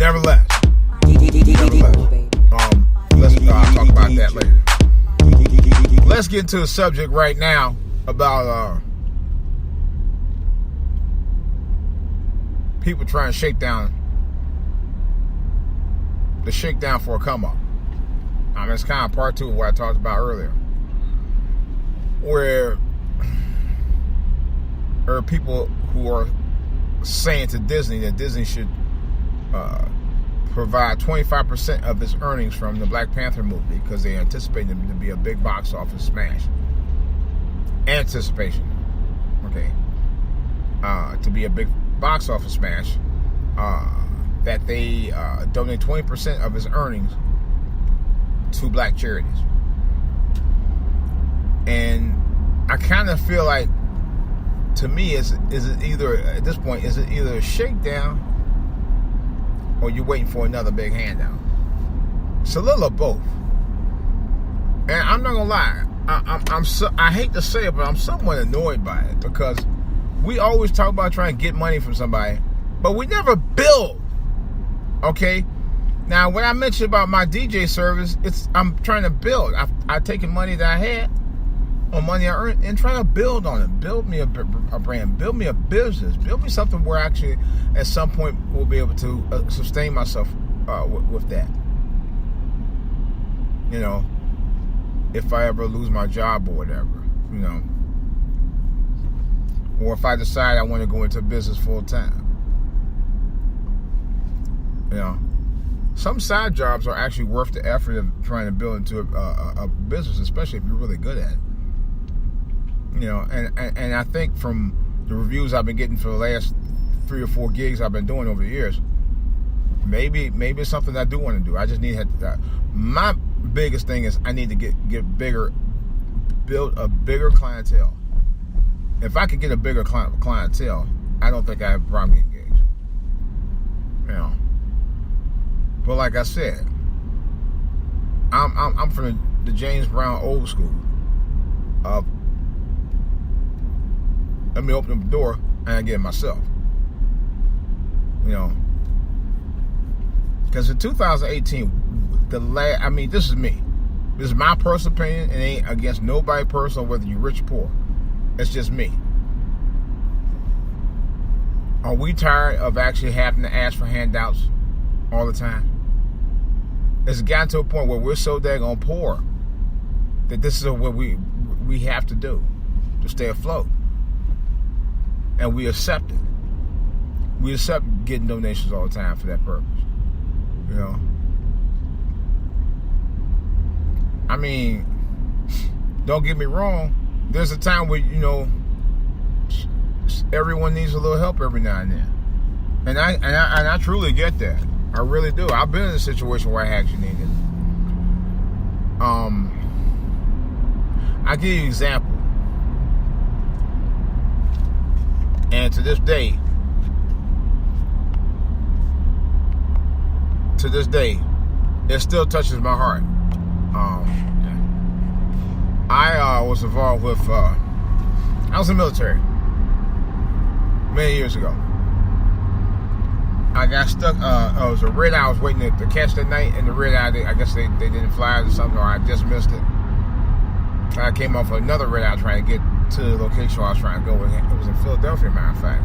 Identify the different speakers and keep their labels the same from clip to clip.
Speaker 1: Nevertheless, let's talk about that later. Let's get into the subject right now about people trying to shake down for a come up. It's kind of part two of what I talked about earlier, where there are people who are saying to Disney that Disney should provide 25% of its earnings from the Black Panther movie because they anticipate them to be a big box office smash. Anticipation, okay, to be a big box office smash, that they donate 20% of its earnings to black charities. And I kind of feel like, to me, is it either, at this point, is it either a shakedown or you're waiting for another big handout? It's a little of both. And I'm not gonna lie, I hate to say it, but I'm somewhat annoyed by it, because we always talk about trying to get money from somebody, but we never build. Okay? Now, when I mentioned about my DJ service, I'm trying to build. I've taken money that I had, or money I earned, and trying to build on it. Build me a brand. Build me a business. Build me something where I actually, at some point, will be able to sustain myself with that. You know, if I ever lose my job or whatever, you know. Or if I decide I want to go into business full time. You know. Some side jobs are actually worth the effort of trying to build into a business, especially if you're really good at it. You know, and I think from the reviews I've been getting for the last 3 or 4 gigs I've been doing over the years, maybe it's something I do want to do. I just need to. My biggest thing is I need to get bigger, build a bigger clientele. If I could get a bigger clientele, I don't think I have a problem getting gigs. You know. But like I said, I'm from the James Brown old school. Let me open the door and I get it myself. You know, because in 2018, this is me. This is my personal opinion. It ain't against nobody personal, whether you're rich or poor. It's just me. Are we tired of actually having to ask for handouts all the time? It's gotten to a point where we're so daggone poor that this is what we have to do to stay afloat. And we accept it. We accept getting donations all the time for that purpose. You know? I mean, don't get me wrong. There's a time where, you know, everyone needs a little help every now and then. And I truly get that. I really do. I've been in a situation where I actually needed it. I'll give you an example. And to this day, it still touches my heart. I was involved with, I was in the military many years ago. I got stuck, it was a red eye I was waiting to catch that night, and the red eye, I guess they didn't fly or something, or I just missed it. I came off another red eye trying to get to the location where I was trying to go. It was in Philadelphia, matter of fact.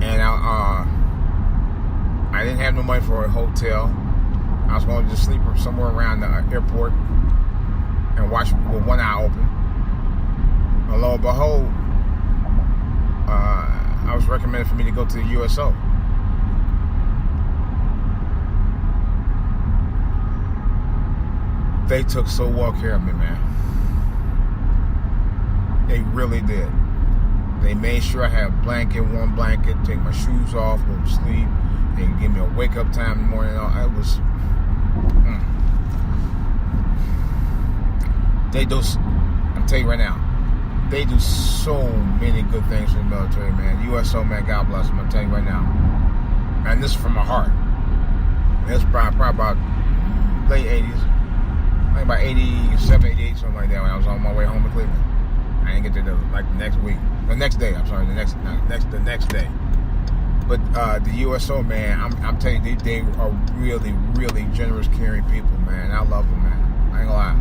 Speaker 1: And I didn't have no money for a hotel. I was going to just sleep somewhere around the airport and watch with one eye open. And lo and behold, I was recommended for me to go to the USO. They took so well care of me, man. They really did. They made sure I had a blanket, warm blanket, take my shoes off, go to sleep. They give me a wake up time in the morning. It was. They do. I'm telling you right now. They do so many good things for the military, man. USO, man, God bless them. I'm telling you right now. And this is from my heart. It's probably about late 80s. I think about 87, 88, something like that, when I was on my way home to Cleveland. I didn't get there like the next week. The next day, I'm sorry, the next day. But the USO, man, I'm telling you, they are really, really generous, caring people, man. I love them, man. I ain't gonna lie.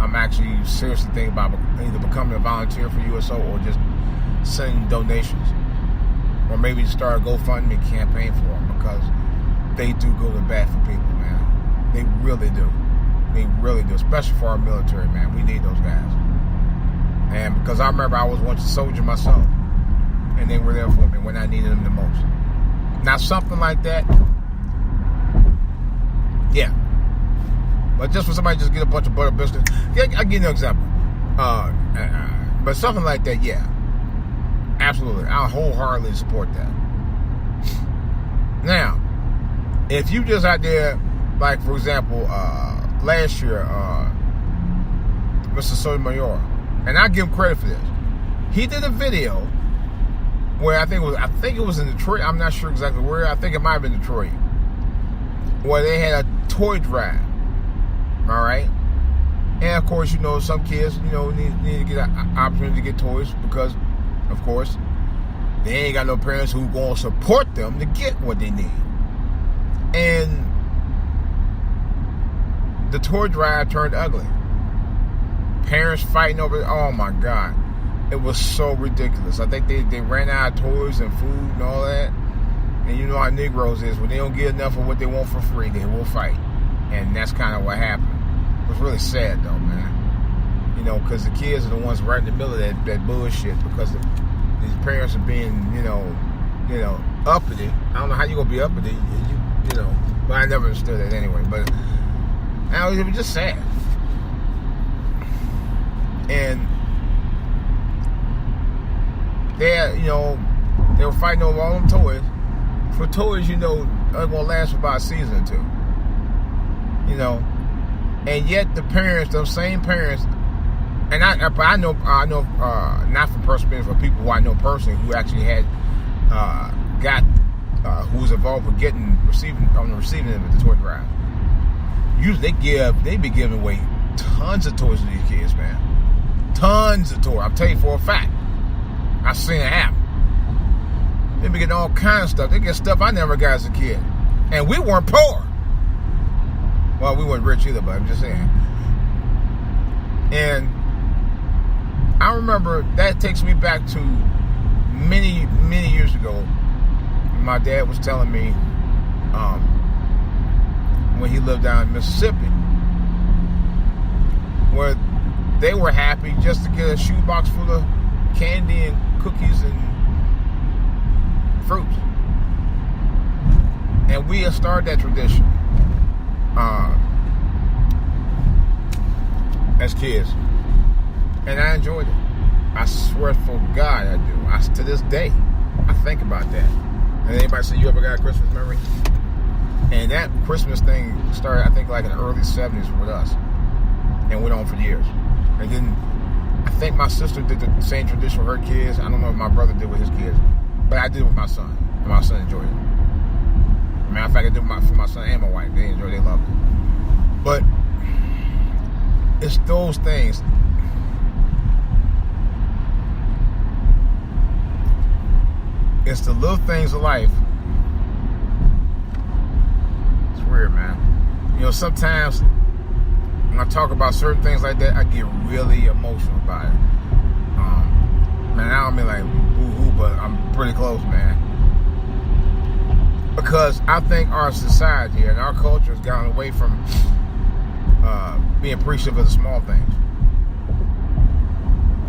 Speaker 1: I'm actually seriously thinking about either becoming a volunteer for USO or just sending donations. Or maybe start a GoFundMe campaign for them, because they do go to bat for people, man. They really do. They really do, especially for our military, man. We need those guys. And because I remember I was once a soldier myself, and they were there for me when I needed them the most. Now, something like that, yeah. But just for somebody to just get a bunch of butter biscuits, I'll give you an example. But something like that, yeah. Absolutely. I'll wholeheartedly support that. Now, if you just out there, like, for example, last year, Mr. Sotomayor, and I give him credit for this. He did a video where I think it was in Detroit. I'm not sure exactly where. I think it might have been Detroit, where they had a toy drive. All right, and of course, some kids, need to get an opportunity to get toys because, of course, they ain't got no parents who gonna support them to get what they need. And the toy drive turned ugly. Parents fighting over it. Oh my God. It was so ridiculous. I think they ran out of toys and food and all that. And you know how Negroes is. When they don't get enough of what they want for free, they will fight. And that's kind of what happened. It was really sad though, man. Because the kids are the ones right in the middle of that bullshit, because these parents are being, uppity. I don't know how you gonna be uppity, but I never understood that anyway. But it was just sad. And they were fighting over all them toys. For toys, they're gonna last for about a season or two. And yet the parents, those same parents, and I know, not from personal experience, for people who I know personally who actually had who was involved with receiving them at the toy drive. Usually they be giving away tons of toys to these kids, man. Tons of toys. I'm telling you for a fact. I've seen it happen. They be getting all kinds of stuff. They get stuff I never got as a kid. And we weren't poor. Well, we weren't rich either, but I'm just saying. And I remember that takes me back to many, many years ago. My dad was telling me when he lived down in Mississippi, where they were happy just to get a shoebox full of candy and cookies and fruits. And we have started that tradition as kids. And I enjoyed it. I swear for God I do. To this day, I think about that. And anybody say you ever got a Christmas memory? And that Christmas thing started, I think, like in the early 70s with us. And went on for years. And then I think my sister did the same tradition with her kids. I don't know if my brother did with his kids. But I did it with my son. And my son enjoyed it. Matter of fact, I did it for my son and my wife. They enjoyed it. They loved it. But it's those things. It's the little things of life. It's weird, man. Sometimes when I talk about certain things like that, I get really emotional about it. Man, I don't mean like boo-hoo, but I'm pretty close, man. Because I think our society and our culture has gone away from being appreciative of the small things.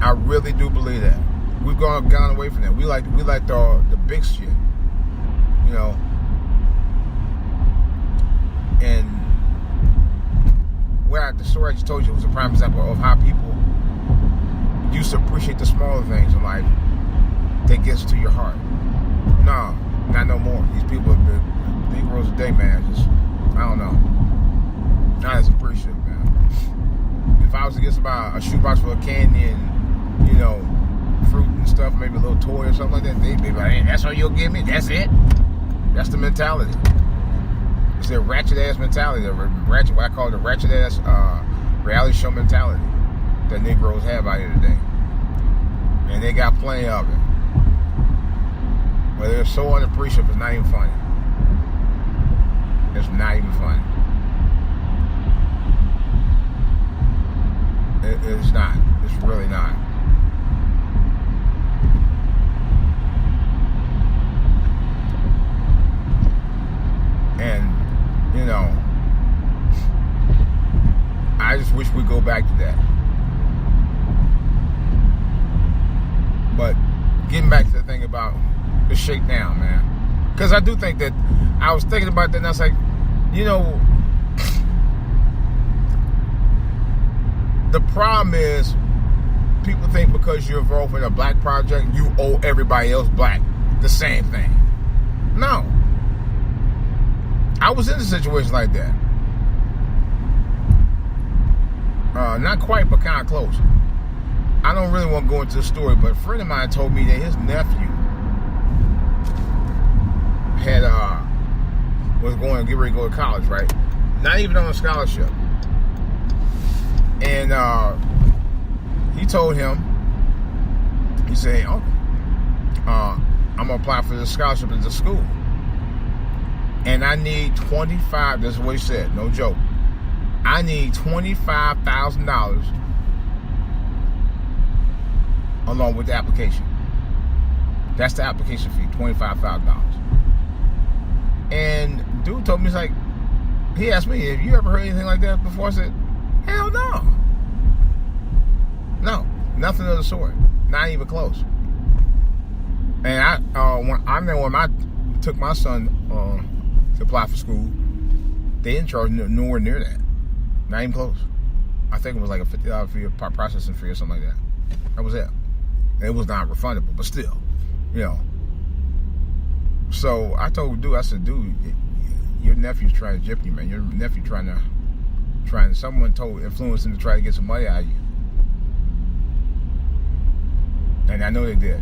Speaker 1: I really do believe that. We've gone away from that. We like the big shit, And the story I just told you was a prime example of how people used to appreciate the smaller things in life that gets to your heart. No, not no more. These people have been Negroes today, man. Just, I don't know. Not as appreciative, man. If I was to get somebody a shoebox full of candy and, fruit and stuff, maybe a little toy or something like that, they'd be like, hey, that's all you'll give me? That's it? That's the mentality. It's their ratchet ass mentality, what I call the ratchet ass reality show mentality that Negroes have out here today. And they got plenty of it. But they're so unappreciative, it's not even funny. It's not even funny. It's not. It's really not. And, you know, I just wish we'd go back to that. But getting back to the thing about the shakedown, man. Because I do think that, I was thinking about that and I was like, you know, the problem is people think because you're involved in a black project, you owe everybody else black the same thing. No. I was in a situation like that. Not quite, but kind of close. I don't really want to go into the story, but a friend of mine told me that his nephew had was going to get ready to go to college, right? Not even on a scholarship. And he told him, he said, hey, Uncle, I'm going to apply for this scholarship at the school. And I need $25, this is what he said, no joke. I need $25,000 along with the application. That's the application fee, $25,000. And dude told me, he's like, he asked me, have you ever heard anything like that before? I said, hell no. No, nothing of the sort. Not even close. And when I took my son to apply for school, they didn't charge nowhere near that. Not even close. I think it was like a $50 fee, processing fee or something like that. That was it. It was not refundable, but still, you know. So I told dude, I said, dude, your nephew's trying to gyp you, man. Your nephew someone influenced him to try to get some money out of you. And I know they did.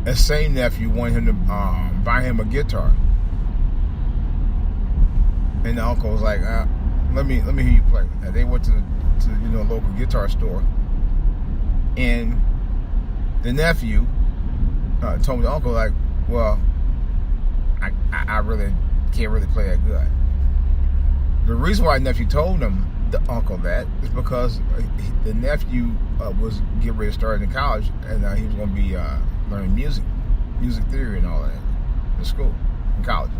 Speaker 1: That same nephew wanted him to buy him a guitar. And the uncle was like, let me hear you play. And they went to the local guitar store. And the nephew told the uncle, like, well, I really can't really play that good. The reason why the nephew told him, the uncle, that is because the nephew was getting ready to start in college, and he was going to be learning music theory and all that in school, in college.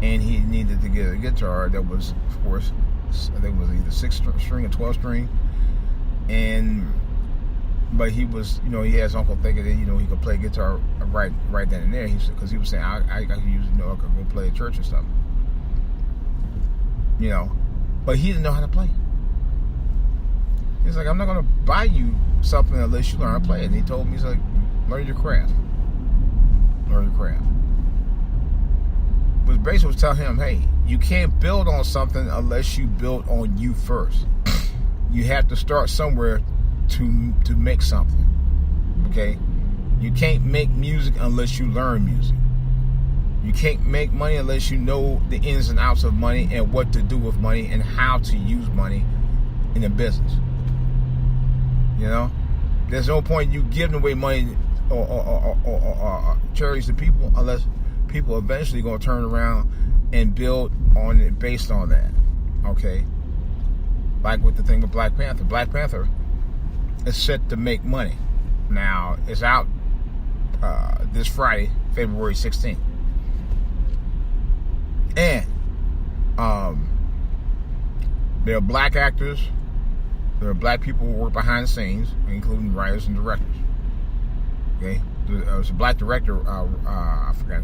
Speaker 1: And he needed to get a guitar that was, of course, I think it was either 6-string or 12-string. But he was, he had his uncle thinking that, he could play guitar right then and there. Because he was saying, I could use, I could go play at church or something. But he didn't know how to play. He's like, I'm not going to buy you something unless you learn how to play it. And he told me, he's like, learn your craft. Learn your craft. But basically was telling him, hey, you can't build on something unless you build on you first. You have to start somewhere to make something. Okay? You can't make music unless you learn music. You can't make money unless you know the ins and outs of money and what to do with money and how to use money in a business. There's no point you giving away money or charities to people unless people eventually going to turn around and build on it based on that. Okay? Like with the thing with Black Panther. Black Panther is set to make money. Now, it's out this Friday, February 16th. And there are black actors, there are black people who work behind the scenes, including writers and directors. Okay? There's a black director, I forgot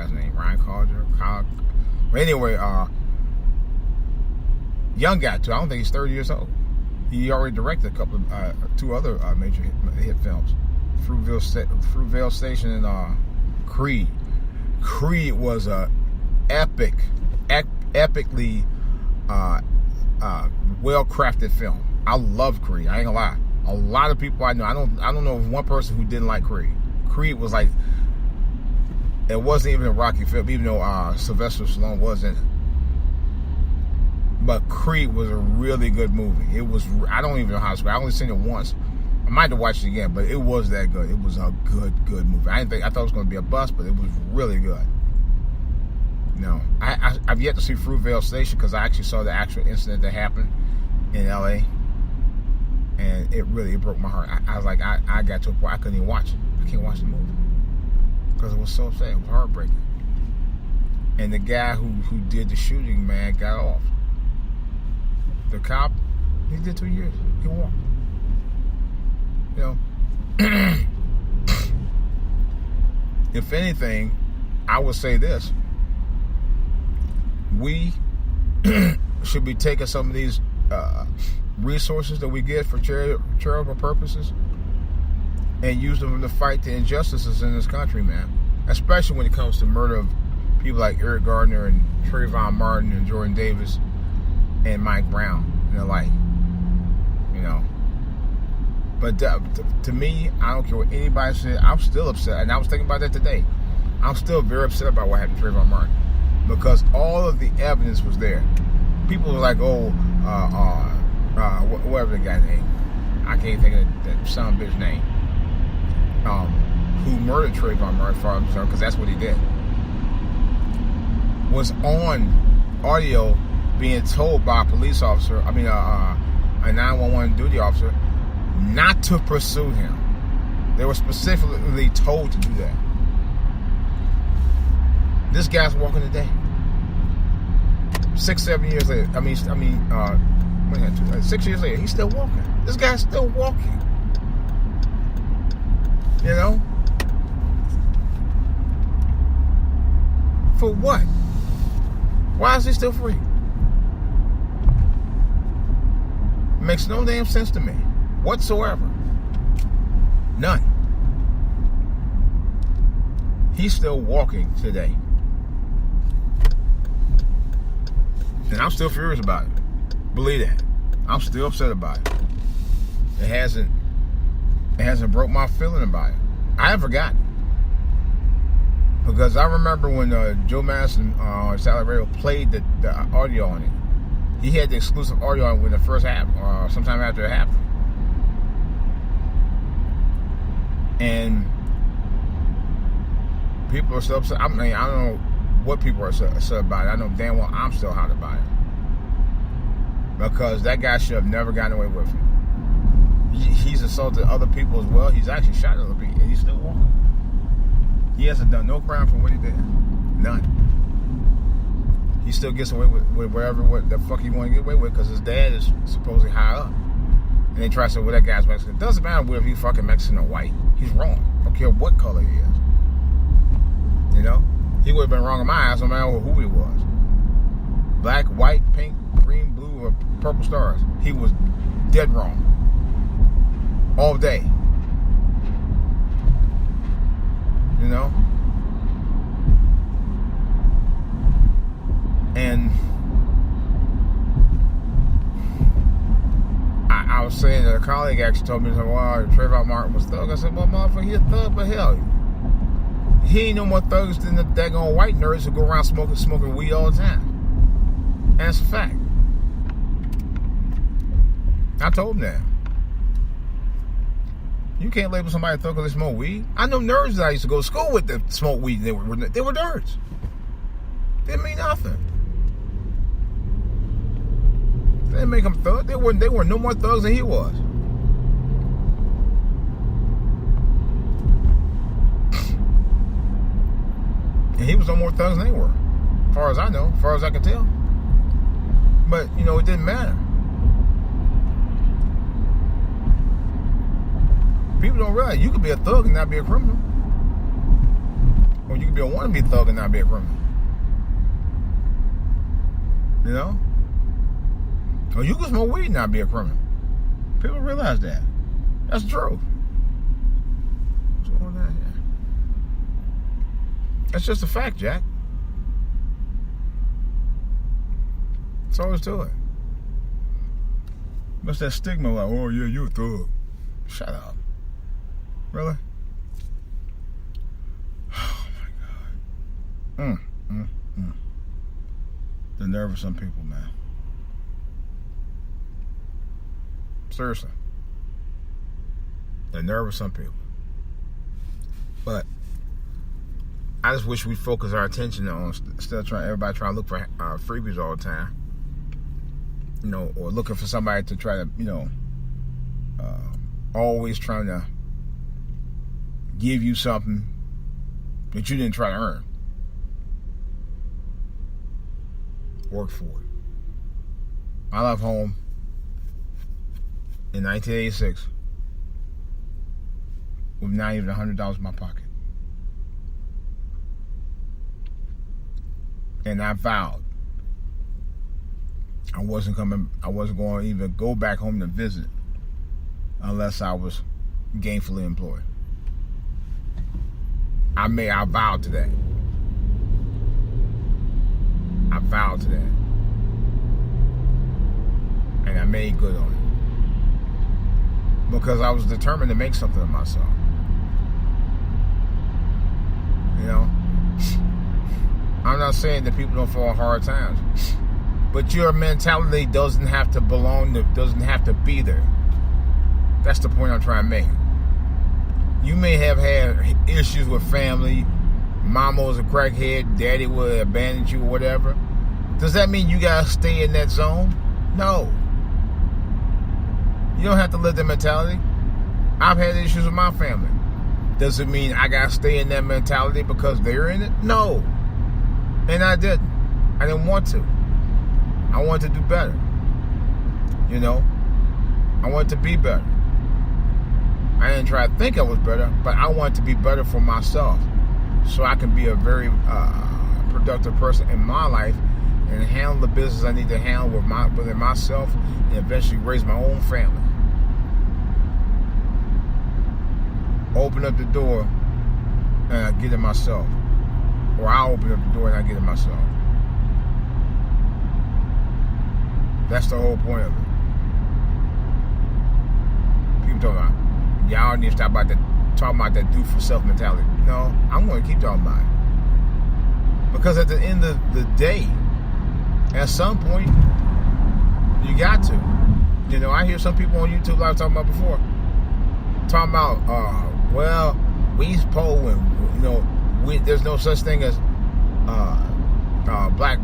Speaker 1: his name, Ryan Collier. But anyway, young guy too. I don't think he's 30 years old. He already directed two other major hit films, Fruitvale Station and Creed. Creed was a epically well-crafted film. I love Creed. I ain't gonna lie. A lot of people I know, I don't know of one person who didn't like Creed. Creed was like, it wasn't even a Rocky film, even though Sylvester Stallone was in it. But Creed was a really good movie. It was, I don't even know how to describe it. I only seen it once. I might have to watch it again, but it was that good. It was a good movie. I thought it was going to be a bust, but it was really good. I've yet to see Fruitvale Station because I actually saw the actual incident that happened in L.A. and it broke my heart. I was like, I got to a point I couldn't even watch it. I can't watch the movie because it was so sad. It was heartbreaking. And the guy who did the shooting, man, got off. The cop, he did 2 years. He walked. If anything, I would say this. We should be taking some of these resources that we get for charitable purposes and use them to fight the injustices in this country, man. Especially when it comes to murder of people like Eric Gardner and Trayvon Martin and Jordan Davis and Mike Brown and the like. But to me, I don't care what anybody said. I'm still upset, and I was thinking about that today. I'm still very upset about what happened to Trayvon Martin because all of the evidence was there. People were like, whatever the guy's name, I can't think of that son of a bitch name, who murdered Trayvon Martin, because that's what he did, was on audio being told by a police officer, a 911 duty officer, not to pursue him. They were specifically told to do that. This guy's walking today. 6-7 years later. 6 years later, he's still walking. This guy's still walking. For what? Why is he still free? Makes no damn sense to me. Whatsoever. None. He's still walking today. And I'm still furious about it. Believe that. I'm still upset about it. It hasn't broke my feeling about it. I haven't forgotten. Because I remember when Joe Madison on Satellite Radio played the audio on it. He had the exclusive audio on it with the first half, sometime after it happened. And people are still upset. I don't know what people are upset about it. I know damn well I'm still hot about it. Because that guy should have never gotten away with it. He's assaulted other people as well. He's actually shot other people, and he's still walking. He hasn't done no crime for what he did. None. He still gets away with what the fuck he want to get away with because his dad is supposedly high up. And they try to say, well, that guy's Mexican. It doesn't matter whether he's fucking Mexican or white. He's wrong. I don't care what color he is. He would have been wrong in my eyes no matter who he was. Black, white, pink, green, blue, or purple stars. He was dead wrong. All day. And I was saying that a colleague actually told me, well, Trayvon Martin was thug. I said, well, motherfucker, he a thug, but hell, he ain't no more thugs than the daggone white nerds who go around smoking weed all the time. And that's a fact. I told him that. You can't label somebody a thug because they smoke weed. I know nerds that I used to go to school with that smoke weed. They were nerds. Didn't mean nothing. They didn't make them thugs. They were no more thugs than he was. And he was no more thugs than they were. As far as I know. As far as I can tell. But, it didn't matter. People don't realize you could be a thug and not be a criminal. Or you could be a wannabe thug and not be a criminal. Or you can smoke weed and not be a criminal. People realize that. That's the truth. What's going on here? That's just a fact, Jack. That's all there is to it. What's that stigma like, oh yeah, you a thug. Shut up. Really? Oh my God. The nerve of some people, man. Seriously. The nerve of some people. But I just wish we focus our attention on instead of everybody trying to look for freebies all the time. Or looking for somebody to try to, always trying to give you something that you didn't try to earn. Work for it. I left home in 1986 with not even $100 in my pocket. And I vowed I wasn't going to even go back home to visit unless I was gainfully employed. I vowed to that. I vowed to that. And I made good on it. Because I was determined to make something of myself. I'm not saying that people don't fall hard times. But your mentality doesn't have to doesn't have to be there. That's the point I'm trying to make. You may have had issues with family. Mama was a crackhead. Daddy would abandon you or whatever. Does that mean you gotta stay in that zone? No. You don't have to live that mentality. I've had issues with my family. Does it mean I gotta stay in that mentality because they're in it? No. And I didn't. I didn't want to. I wanted to do better. I wanted to be better. I didn't try to think I was better, but I wanted to be better for myself so I can be a very productive person in my life and handle the business I need to handle within myself and eventually raise my own family. Open up the door and I get it myself. Or I open up the door and I get it myself. That's the whole point of it. People talking about, y'all need to stop talking about that do for self mentality. No, I'm going to keep talking about it. Because at the end of the day, at some point, you got to. I hear some people on YouTube, like I was talking about before, talking about, we supposed, there's no such thing as black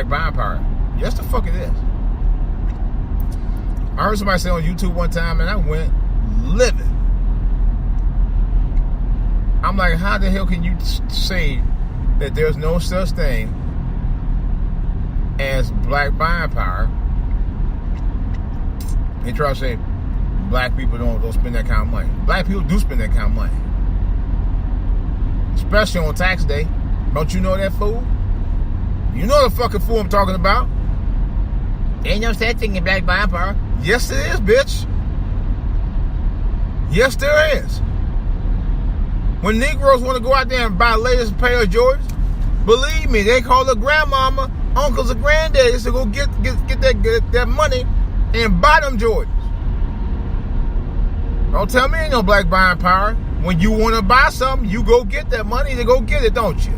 Speaker 1: buying power. Yes, the fuck it is. I heard somebody say on YouTube one time, and I went livid. I'm like, how the hell can you say that there's no such thing as black buying power and try to say black people don't spend that kind of money? Black people do spend that kind of money. Especially on tax day. Don't you know that, fool? You know the fucking fool I'm talking about. Ain't no such thing in black buying power. Yes, there is, bitch. Yes, there is. When Negroes want to go out there and buy the latest pair of Jordans, believe me, they call their grandmama, uncles, or granddaddies to go get that money and buy them Jordans. Don't tell me ain't no black buying power. When you want to buy something, you go get that money to go get it, don't you?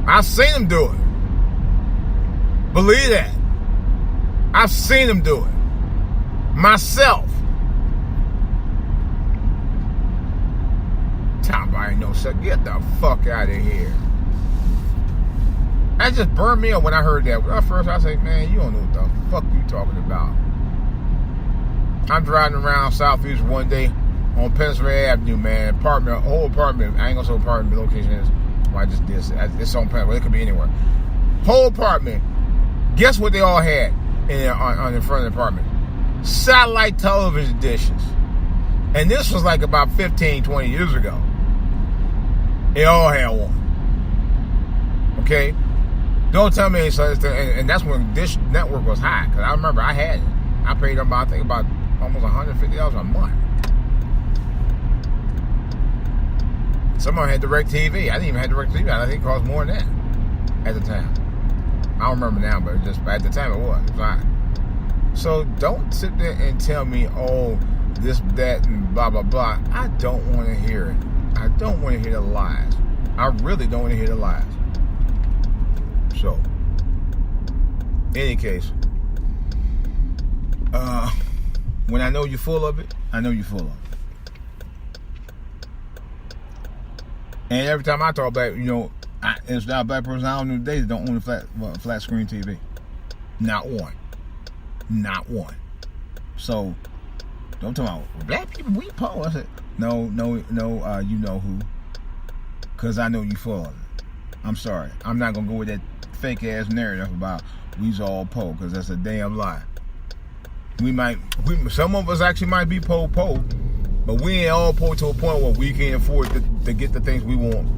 Speaker 1: I've seen them do it. Believe that. I've seen them do it. Myself. Tom, I ain't no such. Get the fuck out of here. That just burned me up when I heard that. At first, I said, man, you don't know what the fuck you talking about. I'm driving around Southeast one day on Pennsylvania Avenue, man. Whole apartment. I ain't gonna say apartment location is. Well, I just did. It's on Pennsylvania. It could be anywhere. Whole apartment. Guess what they all had on in front of the apartment? Satellite television dishes. And this was like about 15, 20 years ago. They all had one. Okay? Don't tell me it's and that's when Dish Network was high. Because I remember I had it. I paid them about almost $150 a month. Someone had DirecTV. I didn't even have DirecTV. I think it cost more than that at the time. I don't remember now, but just at the time it was fine. So don't sit there and tell me, oh, this, that, and blah, blah, blah. I don't want to hear it. I don't want to hear the lies. I really don't want to hear the lies. So, in any case, when I know you're full of it, I know you're full of them. And every time I talk about, it's not a black person I don't know today that don't own a flat screen TV. Not one. Not one. So, don't talk about black people, we poor. I said, no, you know who. Because I know you full of it. I'm sorry. I'm not going to go with that fake ass narrative about we's all poor, because that's a damn lie. Some of us actually might be poor, but we ain't all poor to a point where we can't afford to get the things we want.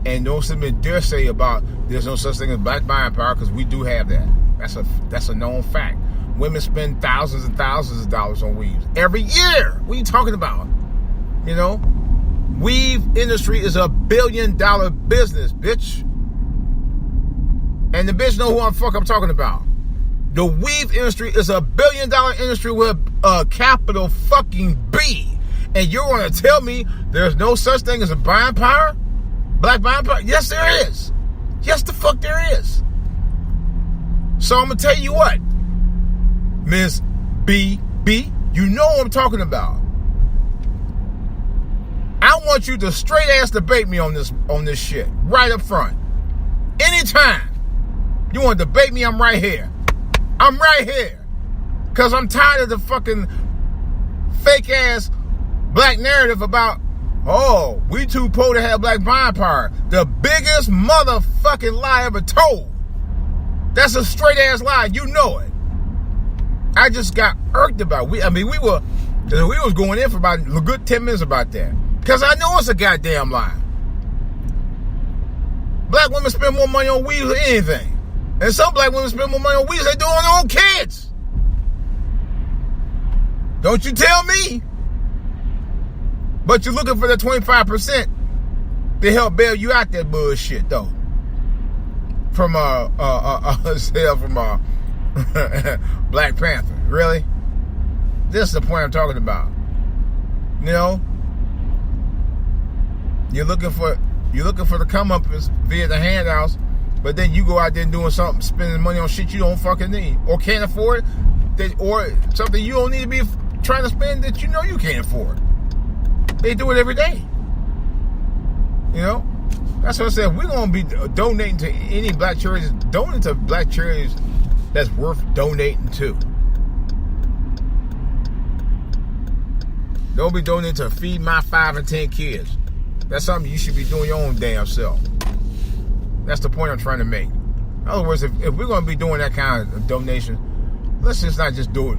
Speaker 1: And don't submit dare say about there's no such thing as black buying power, because we do have that. That's a known fact. Women spend thousands and thousands of dollars on weaves every year. What are you talking about? Weave industry is $1 billion business, bitch. And the bitch know who I'm talking about. The weave industry is $1 billion industry with a capital fucking B. And you're going to tell me there's no such thing as a buying power? Black buying power? Yes, there is. Yes, the fuck there is. So I'm going to tell you what, Miss BB, you know what I'm talking about. I want you to straight ass debate me on this shit right up front. Anytime you want to debate me, I'm right here. I'm right here. Because I'm tired of the fucking fake ass black narrative about, oh, we too poor to have black buying power. The biggest motherfucking lie ever told. That's a straight ass lie. You know it. I just got irked about it. We was going in for about a good 10 minutes about that. Because I know it's a goddamn lie. Black women spend more money on weaves than anything. And some black women spend more money on weaves than they do on their own kids. Don't you tell me. But you're looking for the 25% to help bail you out that bullshit, though. From Black Panther. Really? This is the point I'm talking about. You're looking for the come-uppers via the handouts, but then you go out there and doing something, spending money on shit you don't fucking need or can't afford, or something you don't need to be trying to spend that you know you can't afford. They do it every day. That's what I said. If we're gonna be donating to any black charities, donate to black charities that's worth donating to. Don't be donating to Feed My 5 and 10 Kids. That's something you should be doing your own damn self. That's the point I'm trying to make. In other words, if we're going to be doing that kind of donation, let's just not just do it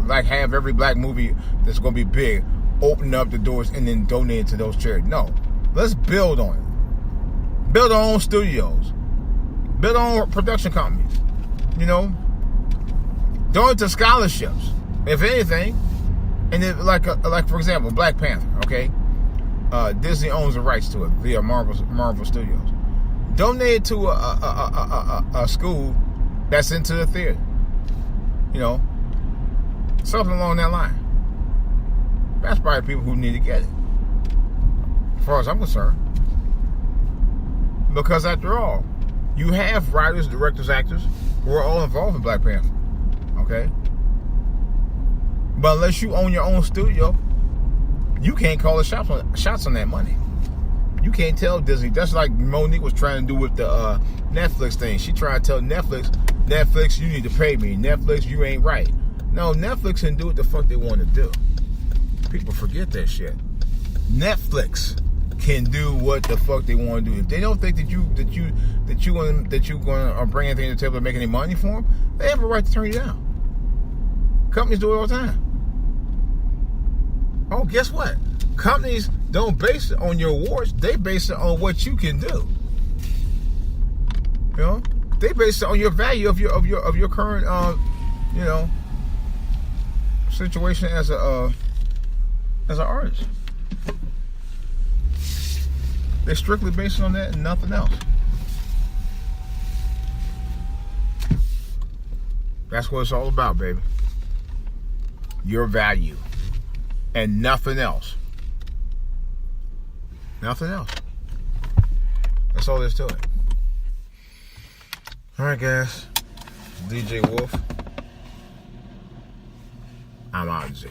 Speaker 1: like have every black movie that's going to be big open up the doors and then donate it to those charities. No. Let's build on it. Build our own studios. Build our own production companies. Donate to scholarships, if anything. And then, like for example, Black Panther, okay? Disney owns the rights to it via Marvel Studios. Donate it to a school that's into the theater. Something along that line. That's probably people who need to get it. As far as I'm concerned. Because after all, you have writers, directors, actors who are all involved in Black Panther. Okay? But unless you own your own studio, you can't call the shots on that money. You can't tell Disney. That's like Monique was trying to do with the Netflix thing. She tried to tell Netflix, you need to pay me. Netflix, you ain't right. No, Netflix can do what the fuck they want to do. People forget that shit. Netflix can do what the fuck they want to do. If they don't think that you're going to bring anything to the table to make any money for them, they have a right to turn you down. Companies do it all the time. Oh, guess what? Companies don't base it on your awards. They base it on what you can do. They base it on your value of your current situation as an artist. They strictly based it on that and nothing else. That's what it's all about, baby. Your value. And nothing else. Nothing else. That's all there's to it. Alright, guys. DJ Wolf. I'm out, Z.